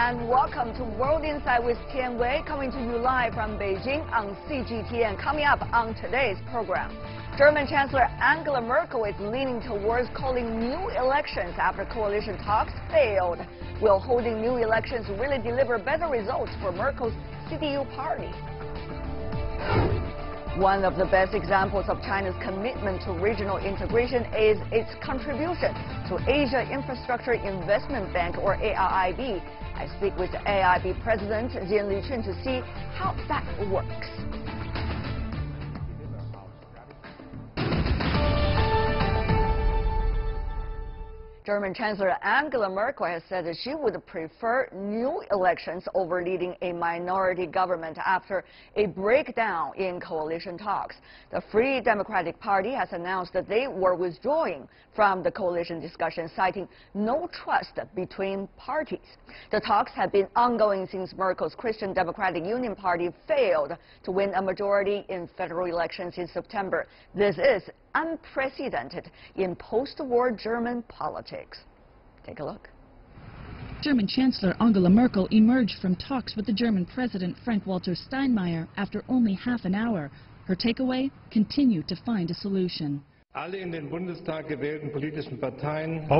and welcome to World Insight with Tian Wei, coming to you live from Beijing on CGTN. Coming up on today's program, German Chancellor Angela Merkel is leaning towards calling new elections after coalition talks failed. Will holding new elections really deliver better results for Merkel's CDU party? One of the best examples of China's commitment to regional integration is its contribution to Asia Infrastructure Investment Bank, or AIIB. I speak with the AIIB President Jian Liqun to see how that works. German Chancellor Angela Merkel has said that she would prefer new elections over leading a minority government after a breakdown in coalition talks. The Free Democratic Party has announced that they were withdrawing from the coalition discussion, citing no trust between parties. The talks have been ongoing since Merkel's Christian Democratic Union Party failed to win a majority in federal elections in September. This is unprecedented in post-war German politics. Take a look. German Chancellor Angela Merkel emerged from talks with the German President Frank-Walter Steinmeier after only half an hour. Her takeaway: continue to find a solution. All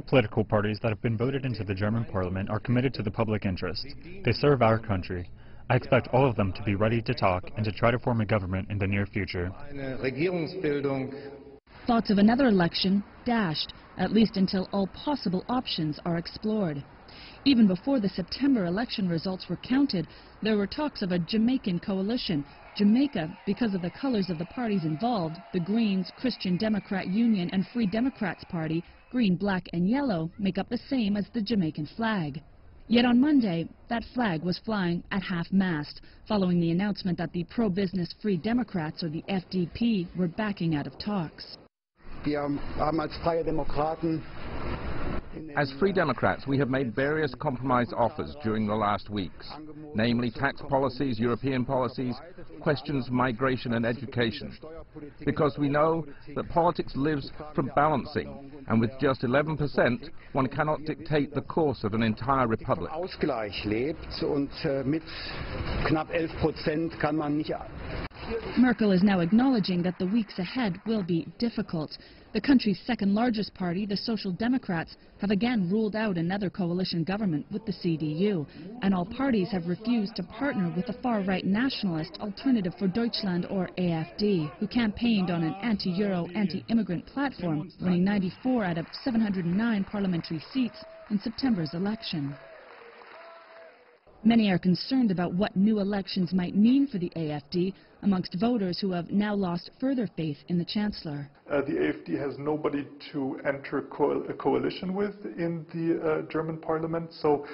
political parties that have been voted into the German parliament are committed to the public interest. They serve our country. I expect all of them to be ready to talk and to try to form a government in the near future. Thoughts of another election dashed, at least until all possible options are explored. Even before the September election results were counted, there were talks of a Jamaican coalition. Jamaica, because of the colors of the parties involved, the Greens, Christian Democrat Union and Free Democrats Party, green, black and yellow, make up the same as the Jamaican flag. Yet on Monday, that flag was flying at half-mast, following the announcement that the pro-business Free Democrats, or the FDP, were backing out of talks. As Free Democrats, we have made various compromise offers during the last weeks, namely tax policies, European policies, questions of migration and education, because we know that politics lives from balancing, and with just 11%, one cannot dictate the course of an entire republic. Merkel is now acknowledging that the weeks ahead will be difficult. The country's second largest party, the Social Democrats, have again ruled out another coalition government with the CDU, and all parties have refused to partner with the far-right nationalist Alternative for Deutschland, or AfD, who campaigned on an anti-Euro, anti-immigrant platform, winning 94 out of 709 parliamentary seats in September's election. Many are concerned about what new elections might mean for the AfD amongst voters who have now lost further faith in the Chancellor. The AfD has nobody to enter a coalition with in the German parliament, so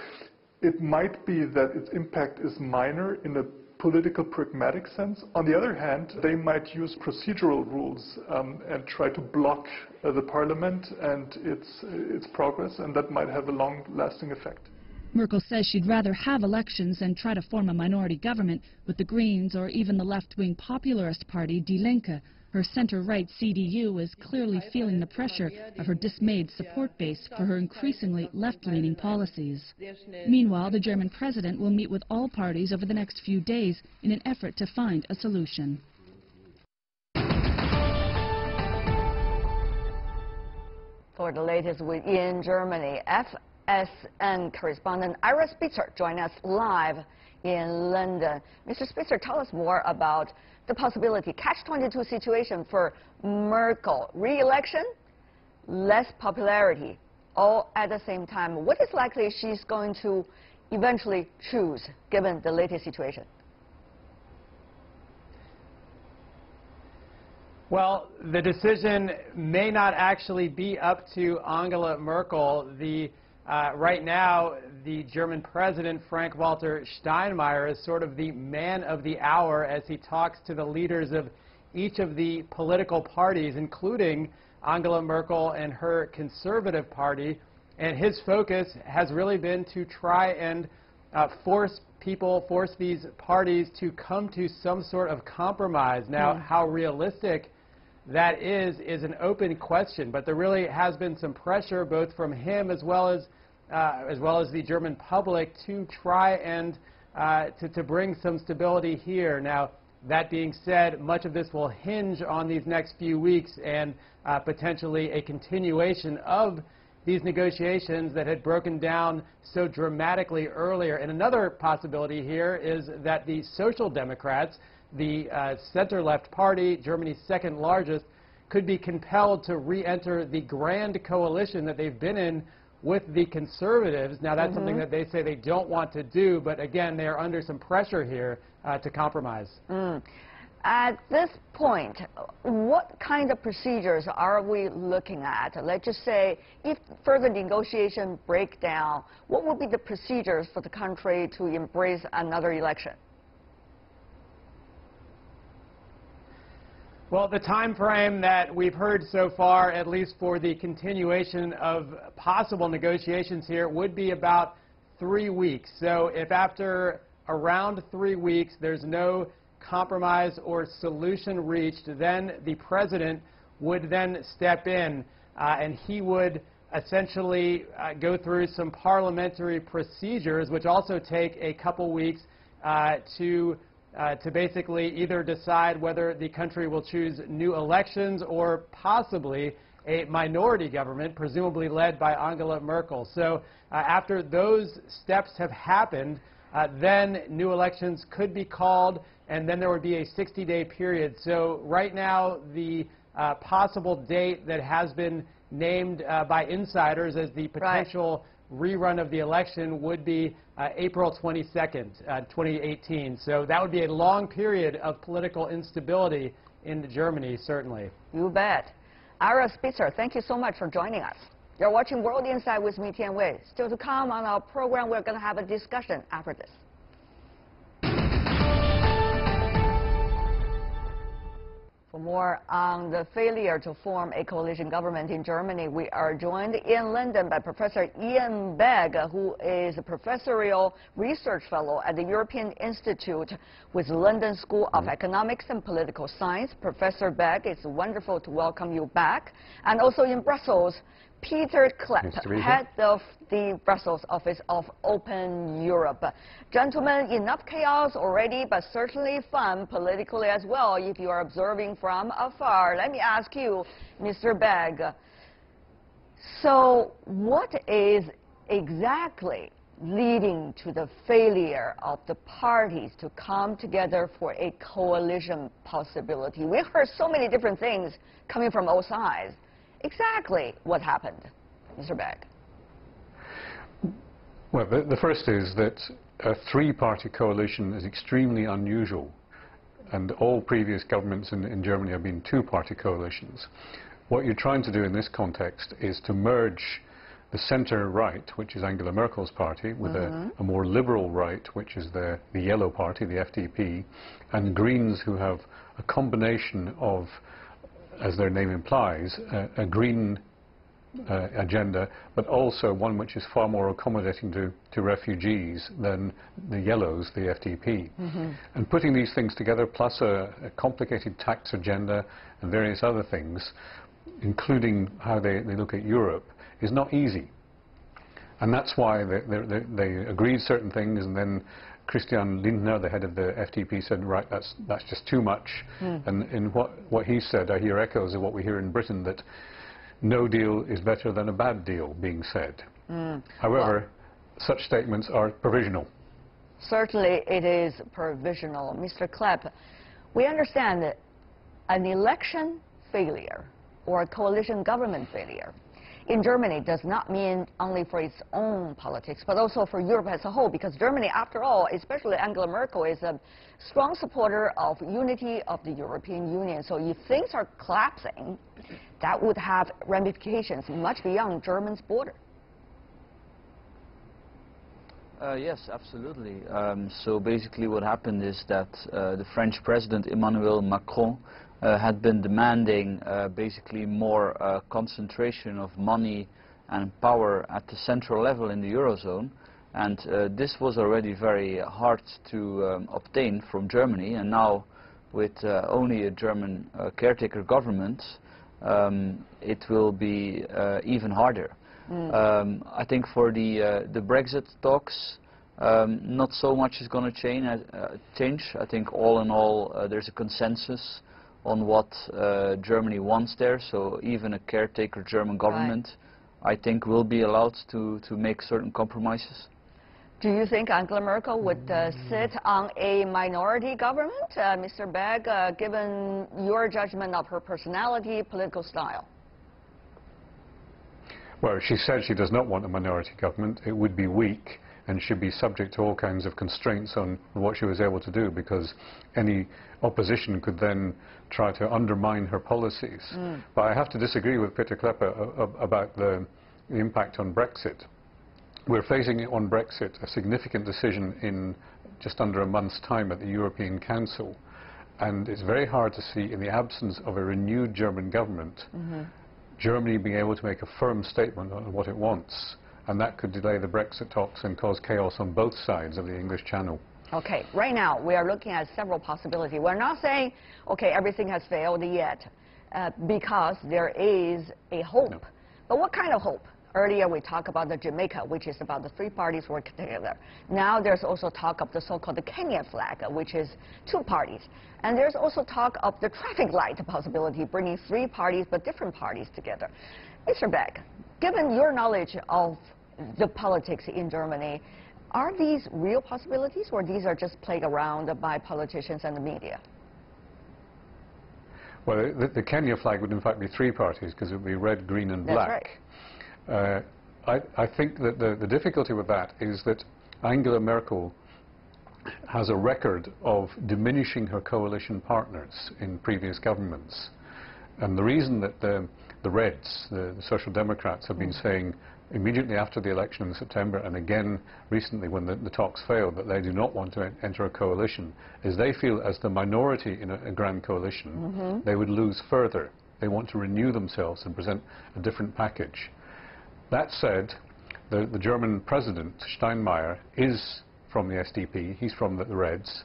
it might be that its impact is minor in a political pragmatic sense. On the other hand, they might use procedural rules and try to block the parliament and its progress, and that might have a long-lasting effect. Merkel says she'd rather have elections than try to form a minority government with the Greens or even the left-wing popularist party Die Linke. Her center-right CDU is clearly feeling the pressure of her dismayed support base for her increasingly left-leaning policies. Meanwhile, the German president will meet with all parties over the next few days in an effort to find a solution. For the latest within Germany, FSN correspondent Ira Spitzer joins us live in London. Mr. Spitzer, tell us more about the possibility, catch-22 situation for Merkel. Re-election, less popularity, all at the same time. What is likely she's going to eventually choose, given the latest situation? Well, the decision may not actually be up to Angela Merkel. Right now, the German president, Frank-Walter Steinmeier, is sort of the man of the hour as he talks to the leaders of each of the political parties, including Angela Merkel and her Conservative Party. And his focus has really been to try and force these parties to come to some sort of compromise. Now, how realistic that is an open question, but there really has been some pressure both from him as well as as well as the German public, to try and to bring some stability here. Now, that being said, much of this will hinge on these next few weeks and potentially a continuation of these negotiations that had broken down so dramatically earlier. And another possibility here is that the Social Democrats, the center-left party, Germany's second largest, could be compelled to re-enter the grand coalition that they've been in with the Conservatives. Now, that's something that they say they don't want to do, but again, they are under some pressure here to compromise. At this point, what kind of procedures are we looking at? Let's just say, if further negotiation break down, what would be the procedures for the country to embrace another election? Well, the time frame that we've heard so far, at least for the continuation of possible negotiations here, would be about 3 weeks. So if after around 3 weeks there's no compromise or solution reached, then the president would then step in and he would essentially go through some parliamentary procedures, which also take a couple weeks to basically either decide whether the country will choose new elections or possibly a minority government, presumably led by Angela Merkel. So after those steps have happened, then new elections could be called, and then there would be a 60-day period. So right now, the possible date that has been named by insiders as the potential rerun of the election would be April 22nd, 2018. So that would be a long period of political instability in Germany, certainly. You bet. Ira Spitzer, thank you so much for joining us. You're watching World Insight with me, Tian Wei. Still to come on our program, we're going to have a discussion after this. For more on the failure to form a coalition government in Germany, we are joined in London by Professor Iain Begg, who is a Professorial Research Fellow at the European Institute with London School of Economics and Political Science. Professor Begg, it's wonderful to welcome you back. And also in Brussels, Pieter Cleppe, head of the Brussels office of Open Europe. Gentlemen, enough chaos already, but certainly fun politically as well if you are observing from afar. Let me ask you, Mr. Begg, so what is exactly leading to the failure of the parties to come together for a coalition possibility? We heard so many different things coming from all sides. Exactly what happened, Mr. Begg? Well, the first is that a three-party coalition is extremely unusual, and all previous governments in Germany have been two-party coalitions. What you're trying to do in this context is to merge the centre-right, which is Angela Merkel's party, with a more liberal right, which is the Yellow Party, the FDP, and Greens, who have a combination of, as their name implies, a green agenda, but also one which is far more accommodating to refugees than the Yellows, the FDP. And putting these things together, plus a complicated tax agenda and various other things, including how they look at Europe, is not easy. And that's why they agreed certain things, and then Christian Lindner, the head of the FDP, said, right, that's just too much. And in what he said, I hear echoes of what we hear in Britain, that no deal is better than a bad deal being said. However, such statements are provisional. Certainly it is provisional. Mr. Cleppe, we understand that an election failure or a coalition government failure in Germany does not mean only for its own politics, but also for Europe as a whole, because Germany, after all, especially Angela Merkel, is a strong supporter of unity of the European Union. So if things are collapsing, that would have ramifications much beyond Germany's border. Yes, absolutely. So basically what happened is that the French President Emmanuel Macron had been demanding basically more concentration of money and power at the central level in the Eurozone, and this was already very hard to obtain from Germany, and now with only a German caretaker government it will be even harder. I think for the Brexit talks, not so much is going to change. I think all in all there's a consensus on what Germany wants there, so even a caretaker German government, I think, will be allowed to make certain compromises. Do you think Angela Merkel would sit on a minority government, Mr. Begg, given your judgment of her personality, political style? Well, she said she does not want a minority government. It would be weak and should be subject to all kinds of constraints on what she was able to do, because any opposition could then try to undermine her policies. But I have to disagree with Pieter Cleppe about the impact on Brexit. We're facing on Brexit a significant decision in just under a month's time at the European Council, and it's very hard to see, in the absence of a renewed German government, Germany being able to make a firm statement on what it wants, and that could delay the Brexit talks and cause chaos on both sides of the English Channel. Okay, right now we are looking at several possibilities. We're not saying, okay, everything has failed yet, because there is a hope. No. But what kind of hope? Earlier we talked about the Jamaica, which is about the three parties working together. Now there's also talk of the so-called Kenya flag, which is two parties. And there's also talk of the traffic light possibility, bringing three parties but different parties together. Mr. Begg, given your knowledge of the politics in Germany, are these real possibilities, or these are just played around by politicians and the media? Well, the Kenya flag would in fact be three parties, because it would be red, green and black. That's right. I think that the difficulty with that is that Angela Merkel has a record of diminishing her coalition partners in previous governments. And the reason that the Reds, the Social Democrats, have been saying immediately after the election in September, and again recently when the talks failed, that they do not want to enter a coalition, is they feel as the minority in a grand coalition, they would lose further. They want to renew themselves and present a different package. That said, the German president, Steinmeier, is from the SDP. He's from the Reds.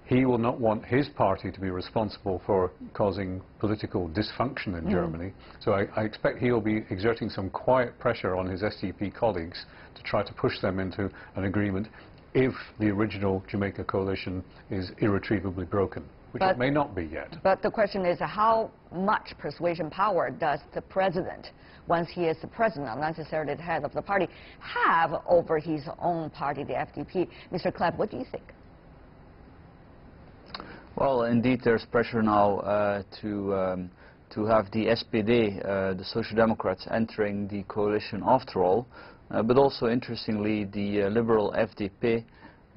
He will not want his party to be responsible for causing political dysfunction in Germany. So I expect he will be exerting some quiet pressure on his SDP colleagues to try to push them into an agreement if the original Jamaica coalition is irretrievably broken, which it may not be yet. But the question is, how much persuasion power does the president, once he is the president, not necessarily the head of the party, have over his own party, the FDP? Mr. Cleppe, what do you think? Well, indeed, there's pressure now to have the SPD, the Social Democrats, entering the coalition after all. But also, interestingly, the liberal FDP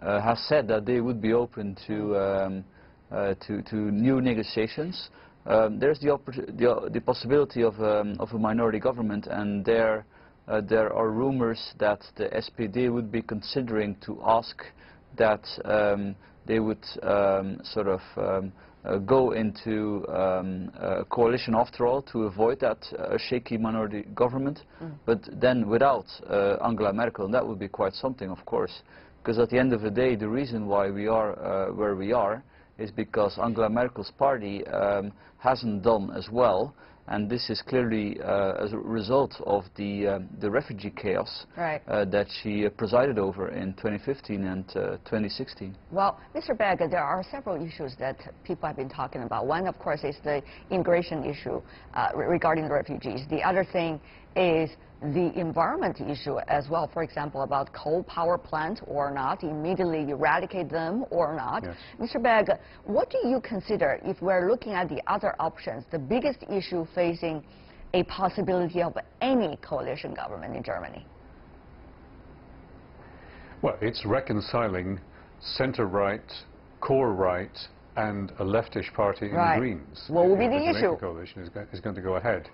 has said that they would be open to new negotiations. There's the possibility of a minority government, and there are rumors that the SPD would be considering to ask that they would sort of go into a coalition after all to avoid that shaky minority government, but then without Angela Merkel, and that would be quite something, of course, because at the end of the day, the reason why we are where we are is because Angela Merkel's party hasn't done as well, and this is clearly as a result of the refugee chaos that she presided over in 2015 and 2016. Well, Mr. Begg, there are several issues that people have been talking about. One, of course, is the immigration issue regarding the refugees. The other thing is the environment issue as well, for example, about coal power plants or not, immediately eradicate them or not. Yes. Mr. Begg, what do you consider, if we're looking at the other options, the biggest issue facing a possibility of any coalition government in Germany? Well, it's reconciling centre-right, core right, and a leftish party in the Greens. What will be the issue? The coalition is going to go ahead.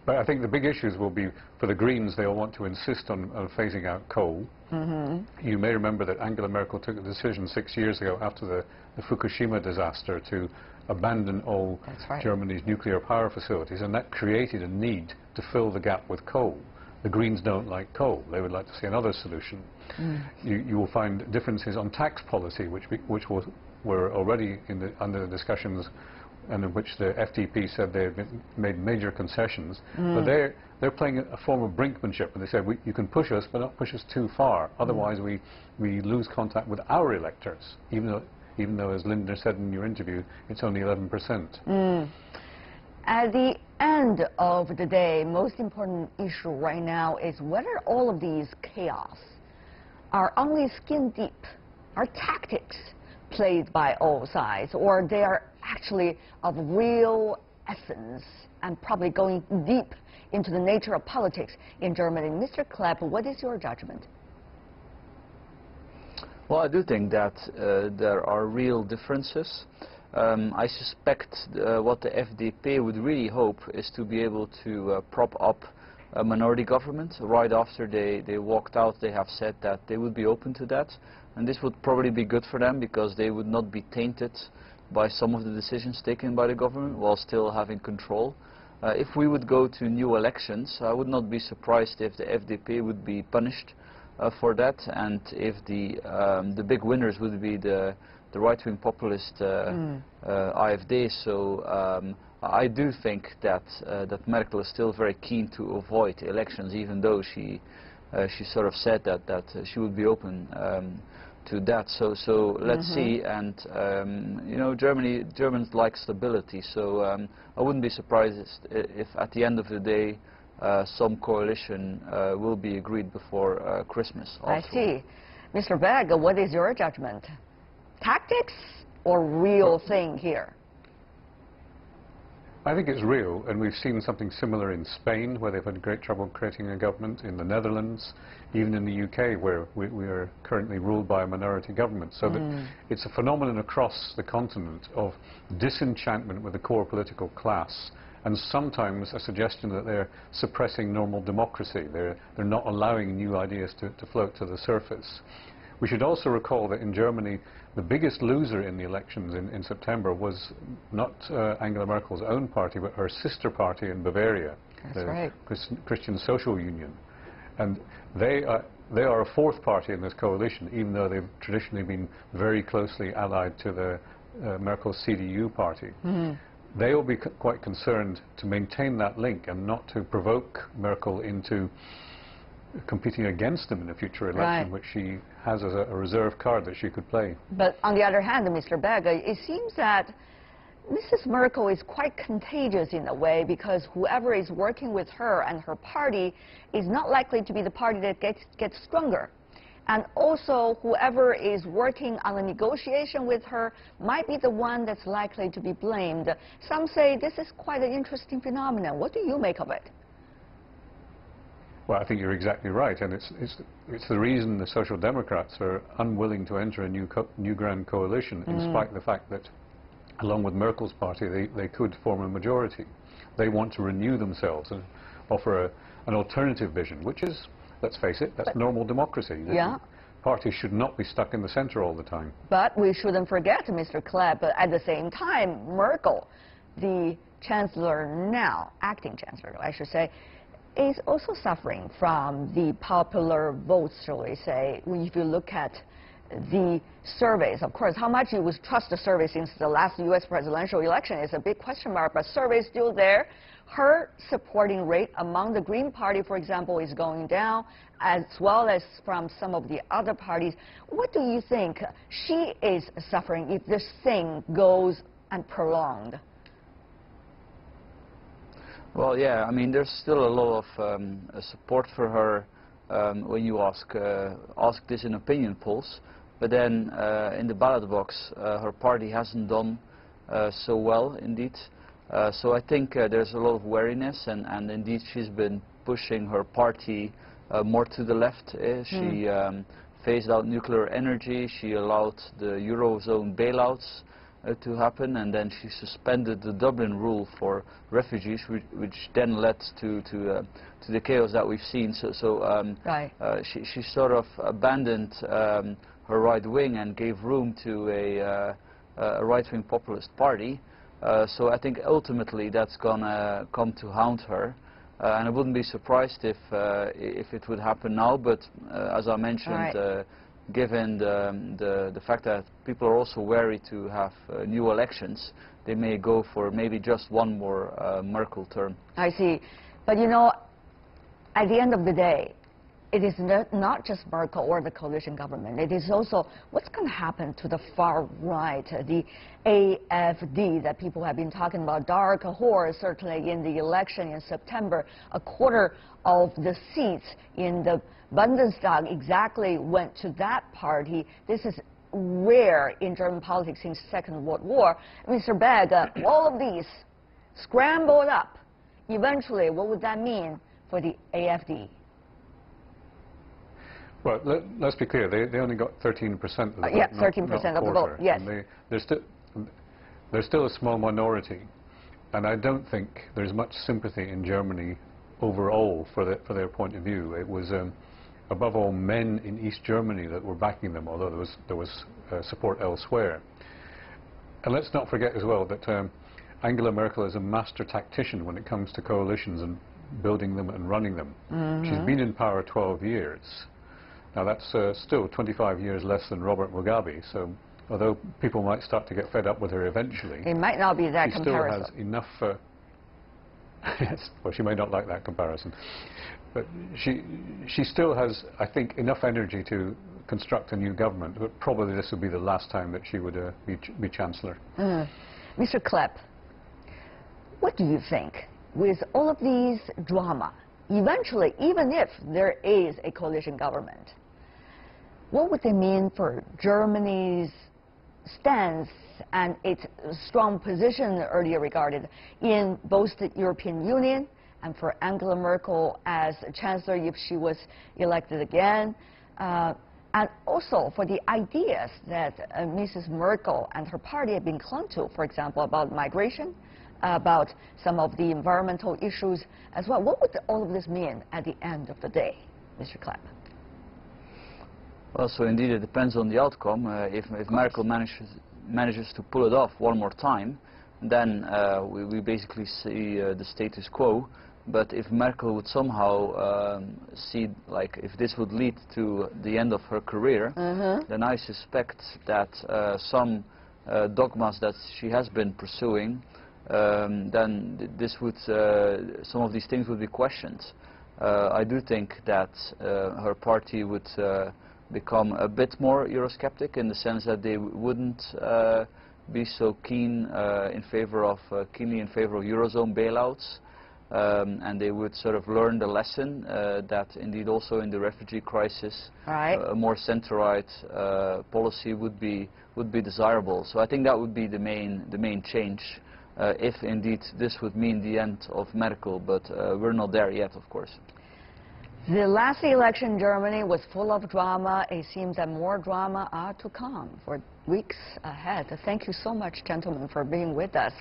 But I think the big issues will be, for the Greens, they'll want to insist on phasing out coal. You may remember that Angela Merkel took a decision 6 years ago after the Fukushima disaster to abandon all Germany's nuclear power facilities, and that created a need to fill the gap with coal. The Greens don't like coal. They would like to see another solution. You will find differences on tax policy, which were already under the discussions and in which the FDP said they had made major concessions. But they're playing a form of brinkmanship, and they said, you can push us, but not push us too far. Otherwise, we lose contact with our electors, even though, as Linda said in your interview, it's only 11%. At the end of the day, most important issue right now is whether all of these chaos are only skin deep, are tactics played by all sides, or they are actually of real essence and probably going deep into the nature of politics in Germany. Mr. Cleppe, what is your judgment? Well, I do think that there are real differences. I suspect what the FDP would really hope is to be able to prop up a minority government. Right after they walked out, they have said that they would be open to that. And this would probably be good for them because they would not be tainted by some of the decisions taken by the government while still having control. If we would go to new elections, I would not be surprised if the FDP would be punished for that, and if the big winners would be the right-wing populist AfD. So I do think that Merkel is still very keen to avoid elections, even though she sort of said that she would be open to that. So let's see. And you know, Germans like stability. So I wouldn't be surprised if at the end of the day some coalition will be agreed before Christmas. I see. Mr. Begg, what is your judgment? Tactics or real thing here? I think it's real, and we've seen something similar in Spain, where they've had great trouble creating a government, in the Netherlands, even in the UK, where we are currently ruled by a minority government. So that it's a phenomenon across the continent of disenchantment with the core political class, and sometimes a suggestion that they're suppressing normal democracy. They're not allowing new ideas to float to the surface. We should also recall that in Germany, the biggest loser in the elections in September was not Angela Merkel's own party, but her sister party in Bavaria, the Christian Social Union. And they are a fourth party in this coalition, even though they've traditionally been very closely allied to the Merkel's CDU party. They will be quite concerned to maintain that link and not to provoke Merkel into competing against them in a future election, which she has as a reserve card that she could play. But on the other hand, Mr. Begg, it seems that Mrs. Merkel is quite contagious in a way, because whoever is working with her and her party is not likely to be the party that gets stronger. And also, whoever is working on a negotiation with her might be the one that's likely to be blamed. Some say this is quite an interesting phenomenon. What do you make of it? Well, I think you're exactly right, and it's the reason the Social Democrats are unwilling to enter a new grand coalition, in spite of the fact that, along with Merkel's party, they could form a majority. They want to renew themselves and offer an alternative vision, which is, let's face it, that's normal democracy. Yeah. Parties should not be stuck in the center all the time. But we shouldn't forget, Mr. Cleppe, at the same time, Merkel, the Chancellor now, acting Chancellor, I should say, is also suffering from the popular votes, shall we say. If you look at the surveys, of course, how much you would trust the survey since the last U.S. presidential election is a big question mark, but survey is still there. Her supporting rate among the Green Party, for example, is going down, as well as from some of the other parties. What do you think she is suffering if this thing goes and prolonged? Well, yeah, I mean, there's still a lot of support for her when you ask this in opinion polls. But then in the ballot box, her party hasn't done so well, indeed. So I think there's a lot of wariness, and indeed she's been pushing her party more to the left. She phased out nuclear energy, she allowed the Eurozone bailouts to happen, and then she suspended the Dublin rule for refugees, which then led to the chaos that we've seen. So she sort of abandoned her right wing and gave room to a right-wing populist party. So I think ultimately that's gonna come to haunt her, and I wouldn't be surprised if it would happen now. But as I mentioned, given the fact that people are also wary to have new elections, they may go for maybe just one more Merkel term. I see. But you know, at the end of the day, it is not just Merkel or the coalition government. It is also what's going to happen to the far right, the AfD that people have been talking about. Dark horse, certainly in the election in September, a quarter of the seats in the Bundestag exactly went to that party. This is rare in German politics since the Second World War. Mr. Begg, all of these scrambled up. Eventually, what would that mean for the AfD? Well, let's be clear. They only got 13% of the vote. Yeah, 13% of the vote. Yes. And they're still a small minority, and I don't think there's much sympathy in Germany overall for their point of view. It was above all men in East Germany that were backing them, although there was support elsewhere. And let's not forget as well that Angela Merkel is a master tactician when it comes to coalitions and building them and running them. She's been in power 12 years. Now that's still 25 years less than Robert Mugabe, so although people might start to get fed up with her eventually, it might not be that comparison. She still has enough, yes, well, she may not like that comparison, but she still has, I think, enough energy to construct a new government, but probably this would be the last time that she would be Chancellor. Mr. Cleppe, what do you think? With all of these drama, eventually, even if there is a coalition government, what would they mean for Germany's stance and its strong position earlier regarded in both the European Union and for Angela Merkel as Chancellor if she was elected again, and also for the ideas that Mrs. Merkel and her party have been clung to, for example, about migration, about some of the environmental issues as well. What would all of this mean at the end of the day, Mr. Cleppe? Well, so indeed it depends on the outcome. If Merkel manages to pull it off one more time, then we basically see the status quo. But if Merkel would somehow see, like, if this would lead to the end of her career, then I suspect that some dogmas that she has been pursuing, then this would, some of these things would be questioned. I do think that her party would become a bit more Eurosceptic in the sense that they wouldn't be so keen keenly in favor of Eurozone bailouts, and they would sort of learn the lesson that indeed also in the refugee crisis a more centralized policy would be desirable. So I think that would be the main change. If indeed this would mean the end of Merkel, but we're not there yet, of course. The last election in Germany was full of drama. It seems that more drama are to come for weeks ahead. Thank you so much, gentlemen, for being with us.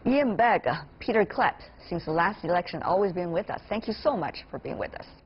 Iain Begg, Pieter Cleppe, since the last election, always been with us. Thank you so much for being with us.